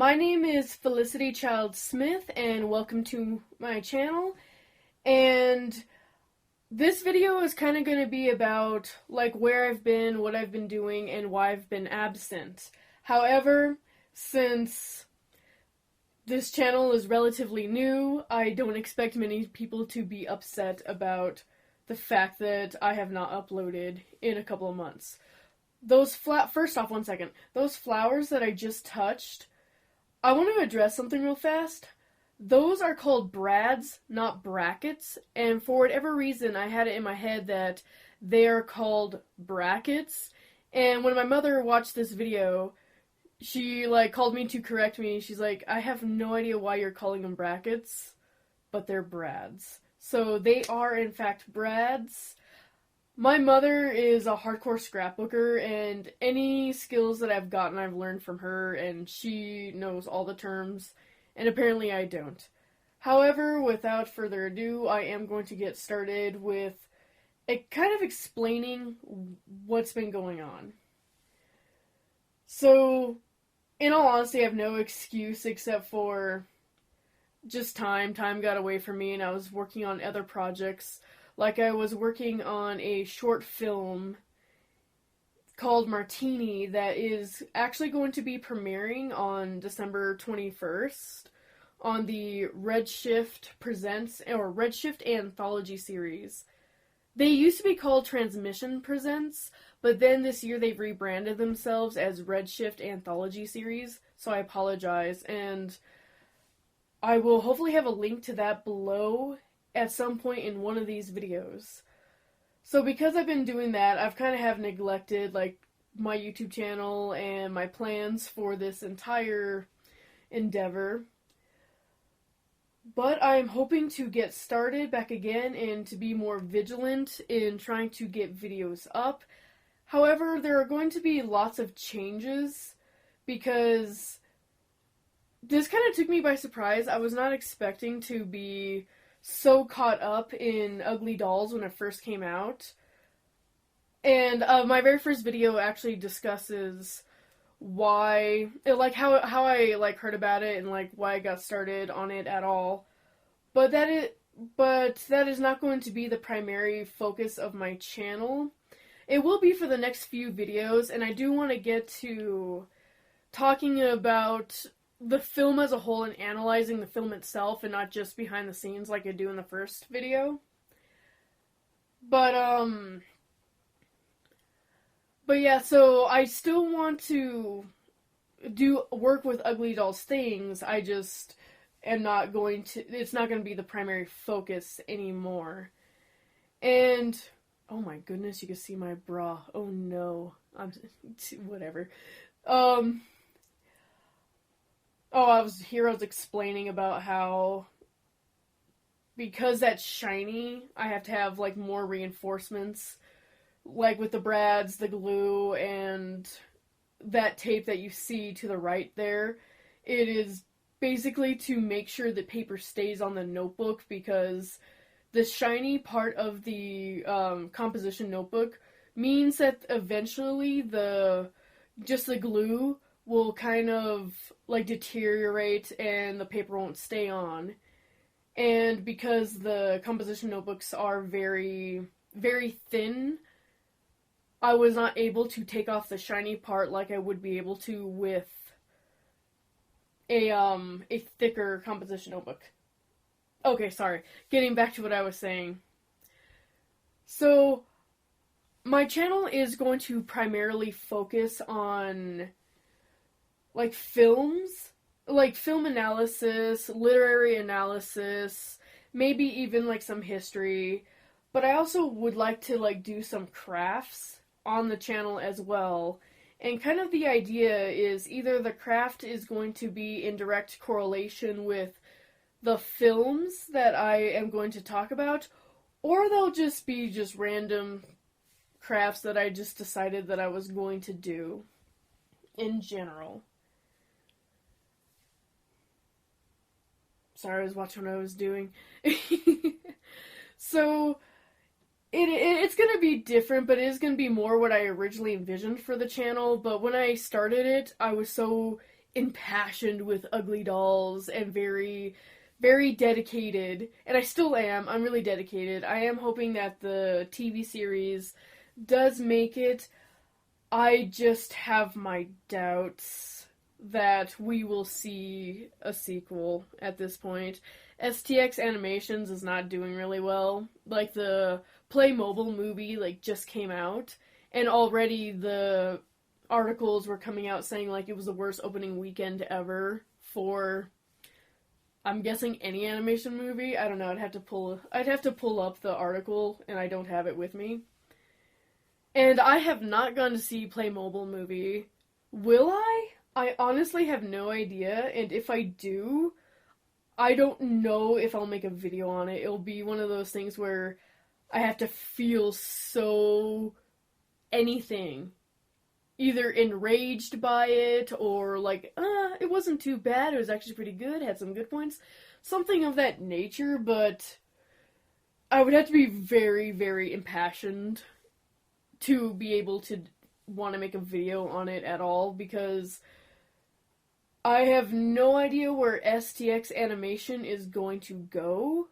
My name is Felicity Child Smith, and welcome to my channel. And this video is kind of going to be about where I've been, what I've been doing, and why I've been absent. However, since this channel is relatively new, I don't expect many people to be upset about the fact that I have not uploaded in a couple of months. First off, one second. Those flowers that I just touched, I want to address something real fast. Those are called brads, not brackets, and for whatever reason I had it in my head that they are called brackets, and when my mother watched this video, she called me to correct me. She's like, I have no idea why you're calling them brackets, but they're brads. So they are in fact brads. My mother is a hardcore scrapbooker, and any skills that I've gotten I've learned from her, and she knows all the terms, and apparently I don't. However, without further ado, I am going to get started with kind of explaining what's been going on. So, in all honesty, I have no excuse except for just time. Time got away from me, and I was working on other projects. I was working on a short film called Martini that is actually going to be premiering on December 21st on the Redshift Presents, or Redshift Anthology series. They used to be called Transmission Presents, but then this year they've rebranded themselves as Redshift Anthology series, so I apologize, and I will hopefully have a link to that below at some point in one of these videos. So because I've been doing that, I've kind of have neglected my YouTube channel and my plans for this entire endeavor. But I'm hoping to get started back again and to be more vigilant in trying to get videos up. However, there are going to be lots of changes because this kind of took me by surprise. I was not expecting to be so caught up in Ugly Dolls when it first came out. And my very first video actually discusses why, how I heard about it and why I got started on it at all. But that is not going to be the primary focus of my channel. It will be for the next few videos, and I do want to get to talking about the film as a whole and analyzing the film itself and not just behind the scenes like I do in the first video. But yeah, so I still want to work with Ugly Dolls things. I just am not going to, it's not going to be the primary focus anymore. And oh my goodness, you can see my bra. Oh no. Whatever. I was explaining about how, because that's shiny, I have to have, more reinforcements, with the brads, the glue, and that tape that you see to the right there. It is basically to make sure the paper stays on the notebook, because the shiny part of the composition notebook means that eventually just the glue will kind of deteriorate and the paper won't stay on. And because the composition notebooks are very, very thin, I was not able to take off the shiny part like I would be able to with a thicker composition notebook. Okay, sorry. Getting back to what I was saying. So, my channel is going to primarily focus on films, film analysis, literary analysis, maybe even some history, but I also would like to do some crafts on the channel as well. And kind of the idea is either the craft is going to be in direct correlation with the films that I am going to talk about, or they'll just be random crafts that I just decided that I was going to do in general. Sorry, I was watching what I was doing. So, it's going to be different, but it is going to be more what I originally envisioned for the channel. But when I started it, I was so impassioned with ugly dolls and very, very dedicated, and I still am. I'm really dedicated. I am hoping that the TV series does make it. I just have my doubts that we will see a sequel at this point. STX Animations is not doing really well. Like, the Playmobil movie, like, just came out, and already the articles were coming out saying, like, it was the worst opening weekend ever for, I'm guessing, any animation movie. I don't know, I'd have to pull up the article, and I don't have it with me. And I have not gone to see Playmobil movie. Will I? I honestly have no idea, and if I do, I don't know if I'll make a video on it. It'll be one of those things where I have to feel so anything. Either enraged by it, or like, it wasn't too bad, it was actually pretty good, had some good points. Something of that nature, but I would have to be very, very impassioned to be able to want to make a video on it at all, because I have no idea where STX Animation is going to go,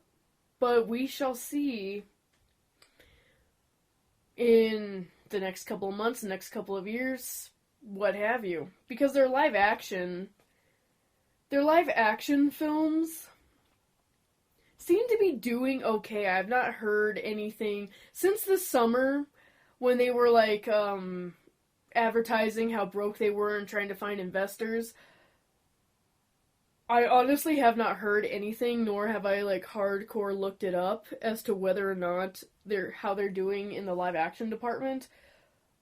but we shall see in the next couple of months, the next couple of years, what have you. Because their live action films seem to be doing okay. I've not heard anything since the summer when they were like advertising how broke they were and trying to find investors. I honestly have not heard anything, nor have I like hardcore looked it up as to whether or not how they're doing in the live action department.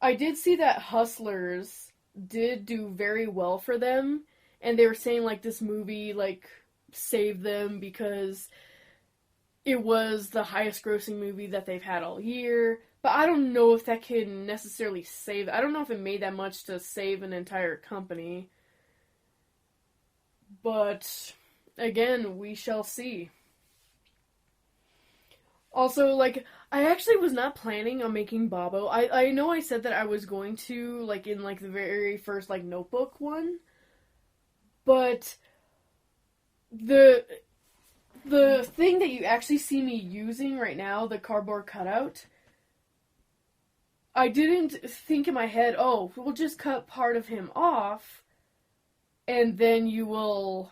I did see that Hustlers did do very well for them, and they were saying like this movie like saved them because it was the highest grossing movie that they've had all year. But I don't know if that can necessarily save. I don't know if it made that much to save an entire company. But again, we shall see. Also, like, I actually was not planning on making Babo. I know I said that I was going to, like, in, like, the very first, like, notebook one. But the thing that you actually see me using right now, the cardboard cutout, I didn't think in my head, oh, we'll just cut part of him off, and then you will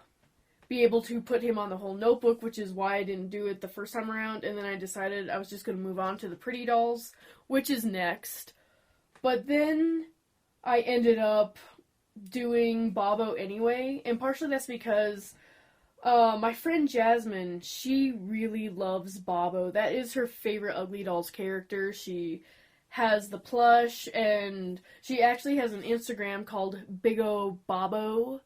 be able to put him on the whole notebook, which is why I didn't do it the first time around, and then I decided I was just going to move on to the pretty dolls, which is next. But then I ended up doing Babo anyway, and partially that's because my friend Jasmine, she really loves Babo. That is her favorite Ugly Dolls character. She has the plush, and she actually has an Instagram called Big O Babo.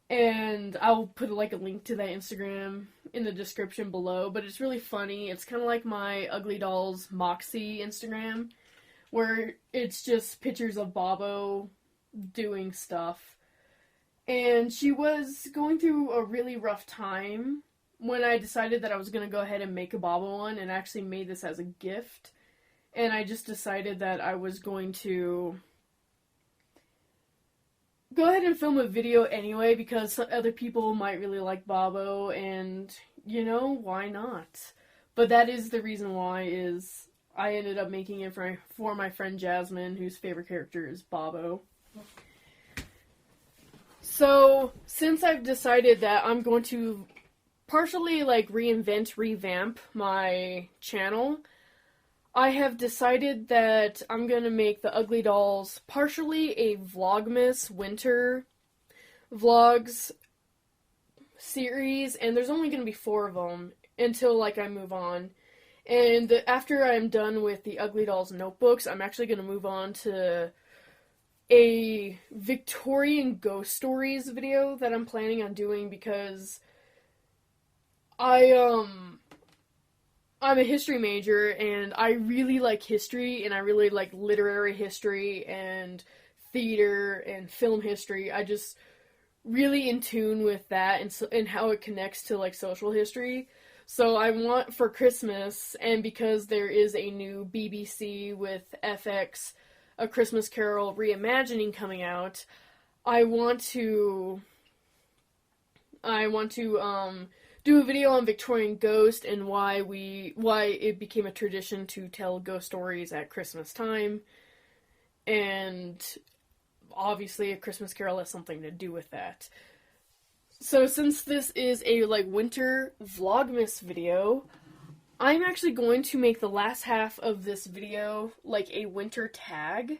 And I'll put like a link to that Instagram in the description below, but it's really funny. It's kind of like my Ugly Dolls Moxie Instagram, where it's just pictures of Babo doing stuff. And she was going through a really rough time when I decided that I was going to go ahead and make a Babo one, and actually made this as a gift. And I just decided that I was going to go ahead and film a video anyway, because other people might really like Babo, and, you know, why not? But that is the reason why, is I ended up making it for my friend Jasmine, whose favorite character is Babo. So, since I've decided that I'm going to partially, like, revamp my channel, I have decided that I'm going to make the Ugly Dolls partially a Vlogmas winter vlogs series, and there's only going to be 4 of them until, like, I move on. And after I'm done with the Ugly Dolls notebooks, I'm actually going to move on to a Victorian ghost stories video that I'm planning on doing, because I'm a history major, and I really like history, and I really like literary history, and theater, and film history. I just really in tune with that, and how it connects to, like, social history. So I want, for Christmas, and because there is a new BBC with FX A Christmas Carol reimagining coming out, I want to do a video on Victorian Ghost and why it became a tradition to tell ghost stories at Christmas time. And obviously A Christmas Carol has something to do with that. So since this is a winter Vlogmas video, I'm actually going to make the last half of this video a winter tag,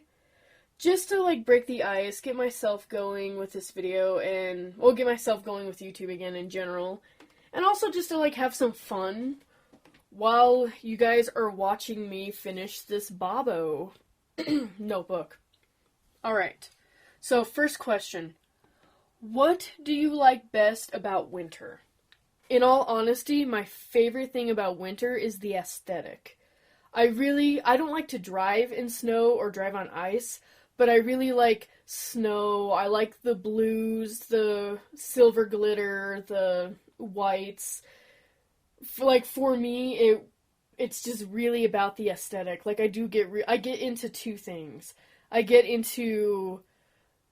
just to break the ice, get myself going with this video, and get myself going with YouTube again in general, and also just to have some fun while you guys are watching me finish this Babo notebook. Alright, so first question. What do you like best about winter? In all honesty, my favorite thing about winter is the aesthetic. I don't like to drive in snow or drive on ice, but I really like snow. I like the blues, the silver glitter, the whites. For me, it's just really about the aesthetic. I get into two things. I get into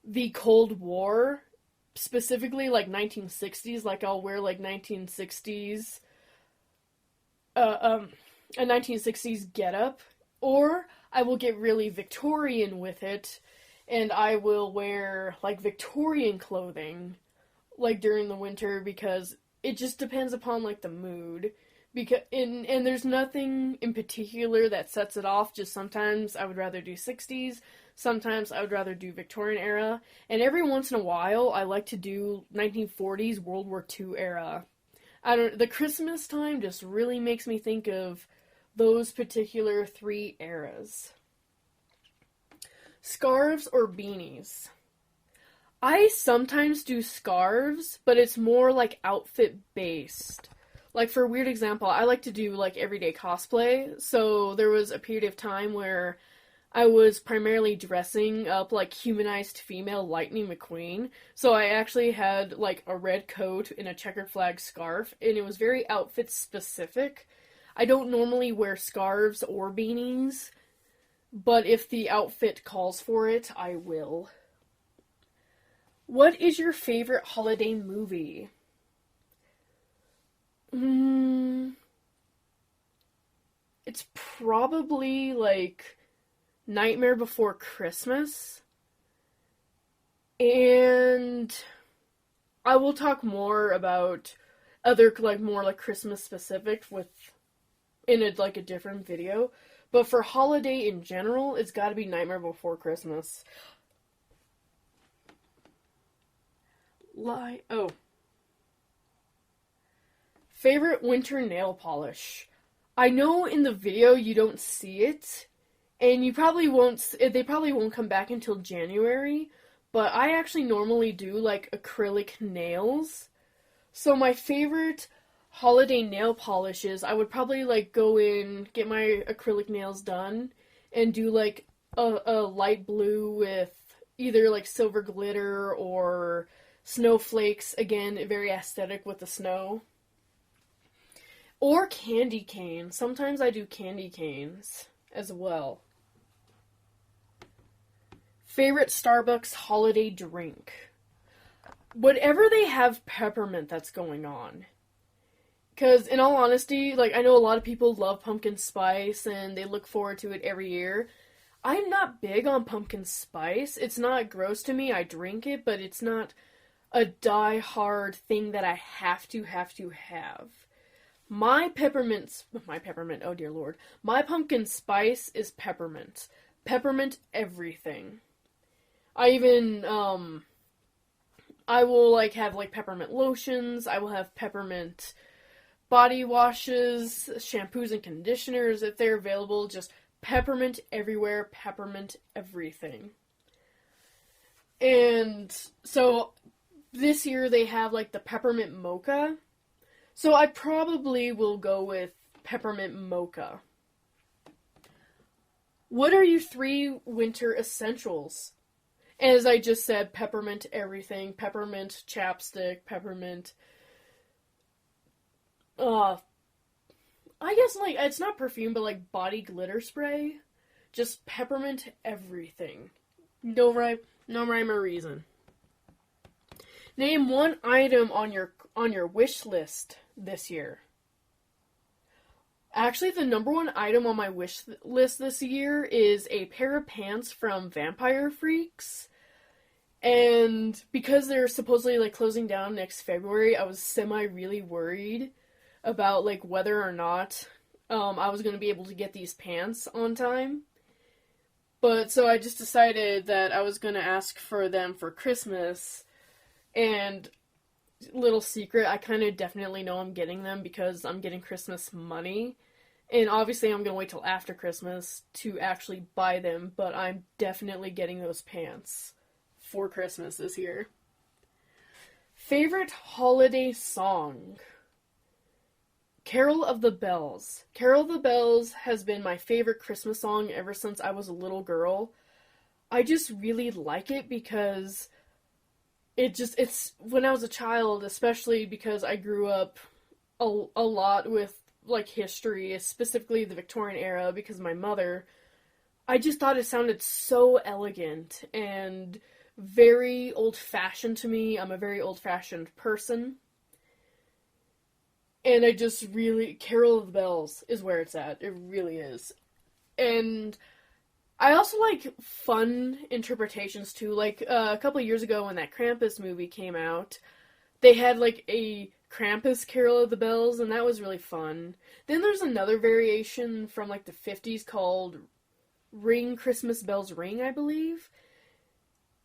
the Cold War, specifically 1960s. I'll wear 1960s a 1960s getup, or I will get really Victorian with it, and I will wear Victorian clothing during the winter, because it just depends upon the mood. And there's nothing in particular that sets it off. Just sometimes I would rather do 60s, sometimes I would rather do Victorian era, and every once in a while I like to do 1940s World War II era. The Christmas time just really makes me think of those particular three eras. Scarves or beanies? I sometimes do scarves, but it's more outfit based. For a weird example, I like to do everyday cosplay, so there was a period of time where I was primarily dressing up humanized female Lightning McQueen, so I actually had a red coat and a checkered flag scarf, and it was very outfit specific. I don't normally wear scarves or beanies, but if the outfit calls for it, I will. What is your favorite holiday movie? It's probably Nightmare Before Christmas, and I will talk more about other more Christmas specific in a different video, but for holiday in general, it's got to be Nightmare Before Christmas. Favorite winter nail polish. I know in the video you don't see it, and they probably won't come back until January, but I actually normally do acrylic nails. So my favorite holiday nail polishes, I would probably go in, get my acrylic nails done, and do a light blue with either silver glitter or snowflakes, again very aesthetic with the snow. Or candy cane. Sometimes I do candy canes as well. Favorite Starbucks holiday drink? Whatever they have peppermint that's going on. Because, in all honesty, I know a lot of people love pumpkin spice and they look forward to it every year. I'm not big on pumpkin spice. It's not gross to me. I drink it, but it's not a die-hard thing that I have to have. My oh dear lord, my pumpkin spice is peppermint. Peppermint everything. I even, I will, have, peppermint lotions, I will have peppermint body washes, shampoos and conditioners if they're available, just peppermint everywhere, peppermint everything. And so, this year they have, the peppermint mocha. So I probably will go with peppermint mocha. What are your 3 winter essentials? As I just said, peppermint everything, peppermint chapstick, peppermint, I guess, it's not perfume, but, body glitter spray. Just peppermint everything. No rhyme or reason. Name one item on your wish list this year. Actually, the number one item on my wish list this year is a pair of pants from Vampire Freaks. And because they're supposedly like closing down next February, I was really worried about like whether or not I was going to be able to get these pants on time. But so I just decided that I was going to ask for them for Christmas. And little secret, I kind of definitely know I'm getting them because I'm getting Christmas money. And obviously I'm going to wait till after Christmas to actually buy them, but I'm definitely getting those pants for Christmas this year. Favorite holiday song? Carol of the Bells. Carol of the Bells has been my favorite Christmas song ever since I was a little girl. I just really like it because it's when I was a child, especially because I grew up a lot with like history, specifically the Victorian era, because of my mother. I just thought it sounded so elegant and very old-fashioned to me. I'm a very old-fashioned person. And I just really... Carol of the Bells is where it's at. It really is. And I also like fun interpretations, too. Like, a couple of years ago when that Krampus movie came out, they had, like, a Krampus Carol of the Bells, and that was really fun. Then there's another variation from, like, the 50s called Ring Christmas Bells Ring, I believe.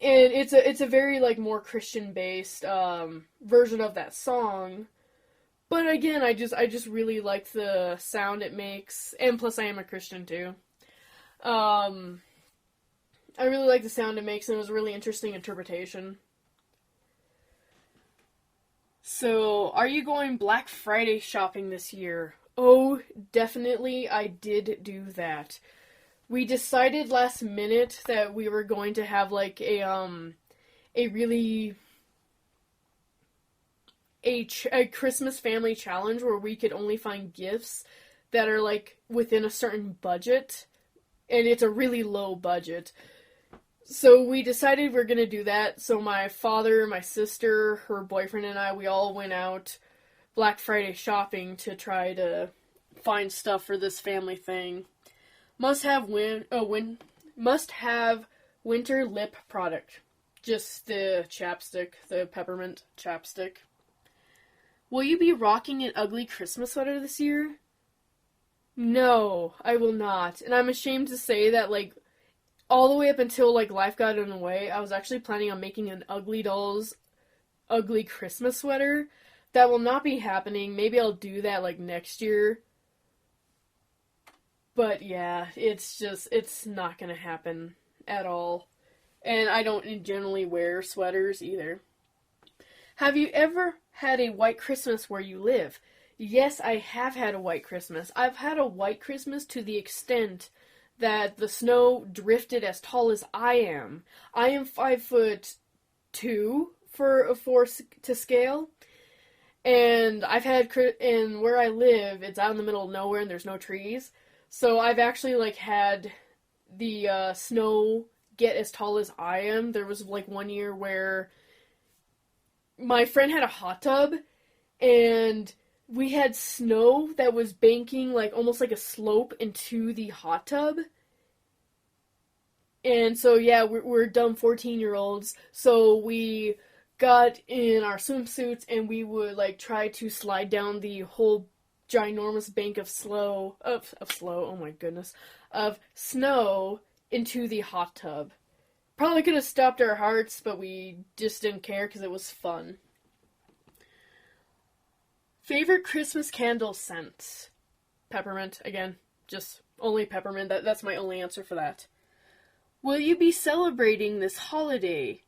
And it's a very, like, more Christian-based version of that song. But again, I just really like the sound it makes. And plus I am a Christian, too. I really like the sound it makes, and it was a really interesting interpretation. So, are you going Black Friday shopping this year? Oh, definitely, I did do that. We decided last minute that we were going to have, like, a Christmas family challenge where we could only find gifts that are, like, within a certain budget, and it's a really low budget. So we decided we're gonna do that, so my father, my sister, her boyfriend, and I, we all went out Black Friday shopping to try to find stuff for this family thing. Must have winter lip product. Just the chapstick, the peppermint chapstick. Will you be rocking an ugly Christmas sweater this year? No, I will not. And I'm ashamed to say that, like, all the way up until, like, life got in the way, I was actually planning on making an Ugly Dolls ugly Christmas sweater. That will not be happening. Maybe I'll do that, like, next year. But, yeah, it's not gonna happen at all. And I don't generally wear sweaters, either. Have you ever had a white Christmas where you live? Yes, I have had a white Christmas. I've had a white Christmas to the extent that the snow drifted as tall as I am. I am 5'2" to scale. And and where I live, it's out in the middle of nowhere and there's no trees. So I've actually, like, had the snow get as tall as I am. There was, like, one year where my friend had a hot tub, and we had snow that was banking, like, almost like a slope into the hot tub. And so, yeah, we're dumb 14-year-olds, so we got in our swimsuits, and we would, like, try to slide down the whole ginormous bank of snow into the hot tub. Probably could have stopped our hearts, but we just didn't care because it was fun. Favorite Christmas candle scent? Peppermint, again. Just only peppermint. That's my only answer for that. Will you be celebrating this holiday?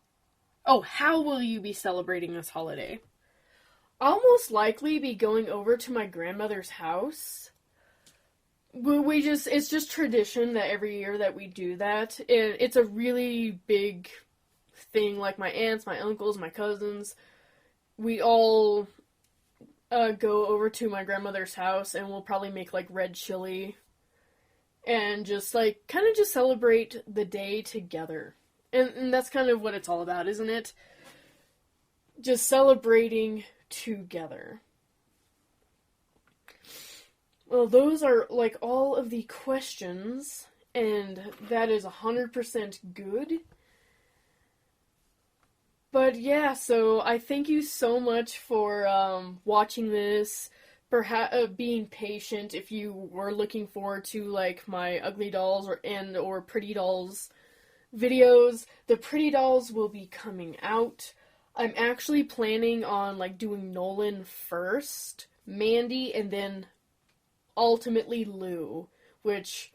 Oh, how will you be celebrating this holiday? I'll most likely be going over to my grandmother's house. It's just tradition that every year that we do that. And it's a really big thing. Like, my aunts, my uncles, my cousins, we all go over to my grandmother's house, and we'll probably make, like, red chili. And just, like, kind of just celebrate the day together. And that's kind of what it's all about, isn't it? just celebrating together. Well, those are like all of the questions, and that is 100% good. But yeah, so I thank you so much for watching this, for being patient if you were looking forward to like my ugly dolls or pretty dolls videos. The pretty dolls will be coming out. I'm actually planning on like doing Nolan first, Mandy, and then ultimately Lou, which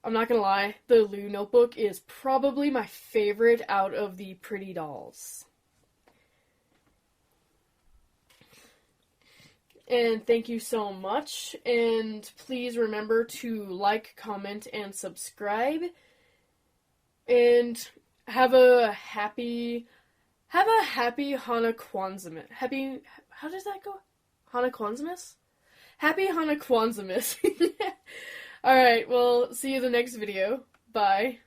I'm not gonna lie, the Lou notebook is probably my favorite out of the pretty dolls. And thank you so much, and please remember to like, comment, and subscribe, and have a happy Hanukkah. How does that go? Hanukkah? Happy Hanukkah. Alright, well, see you in the next video. Bye.